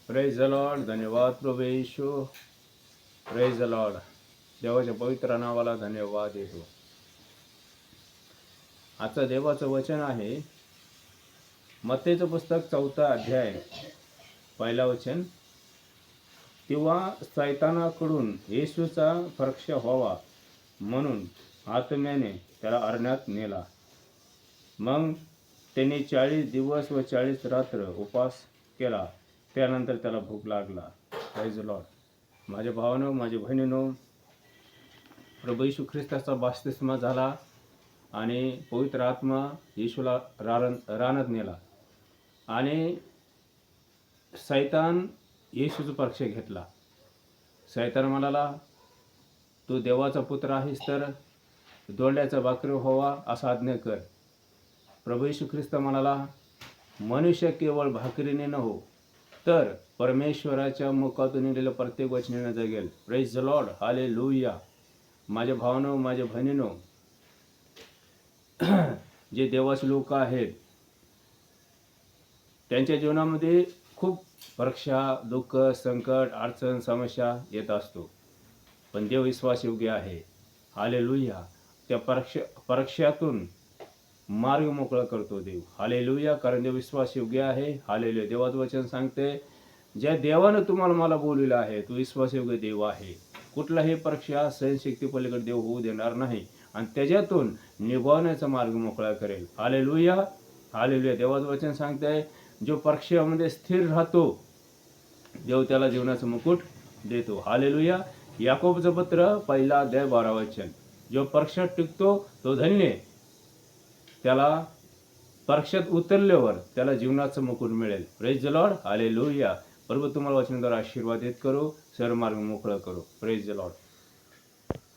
Praise the lord. धन्यवाद प्रभू Yeshu. Praise the lord. देवाच्या पवित्र नावाला धन्यवाद येतो. आजचं देवाचं वचन आहे मत्तेचं पुस्तक 4 अध्याय 1 वचन. तेव्हा सैतानाकडून येशूचा परीक्षा व्हावा म्हणून आत्म्याने त्याला अरण्यात नेला. मग त्यांनी 40 दिवस व 40 रात्र उपवास केला. त्यानंतर त्याला भूक लागला. Praise the Lord. माझ्या भावानो, माझ्या बहिणीनो, प्रभू येशू ख्रिस्ताचा बाप्तिस्मा झाला आणि पवित्र आत्मा येशूला रानात नेला आणि सैतान येशूचा परीक्षा घेतला. सैतान म्हणाला, तू देवाचा पुत्र आहेस तर दोंड्याचा भाकरी व्हावा असा आज्ञा कर. प्रभू येशू ख्रिस्त म्हणाला, मनुष्य केवळ भाकरीने न हो तर परमेश्वराच्या मुखातून निघालेल्या प्रत्येक वचनाने जगेल. Praise the lord. हालेलुया. माझ्या भावानो, माझ्या बहिणीनो, जे देवाचे लोक आहेत त्यांच्या जीवनामध्ये खूप परीक्षा, दुःख, संकट, अडचण, समस्या येत असतो, पण देव विश्वासयोग्य आहे. हालेलुया. त्या परीक्षातून मार्ग मोकळा करतो देव. हालेलुया. कारण देव विश्वासयोग्य आहे. हालेलुया. देवाचं वचन सांगते, ज्या देवानं तुम्हाला मला बोललेलं आहे तो विश्वासयोग्य देव आहे. कुठलाही परीक्षा सहनशक्ती पलीकडे देव होऊ देणार नाही आणि त्याच्यातून निभावण्याचा मार्ग मोकळा करेल. हालेलुया. हालेलुया. देवाचं वचन सांगते, जो परीक्षेमध्ये स्थिर राहतो देव त्याला जीवनाचं मुकुट देतो. हालेलुया. याकोबचं पत्र 1 अध्याय 12 वचन. जो परीक्षेत टिकतो तो धन्य, त्याला परीक्षेत उतरल्यावर त्याला जीवनाचं मुकुट मिळेल. Praise the lord. हालेलुया. प्रभू तुम्हाला वचनाद्वारे आशीर्वादित करो, सर्व मार्ग मोकळा करो. Praise the Lord.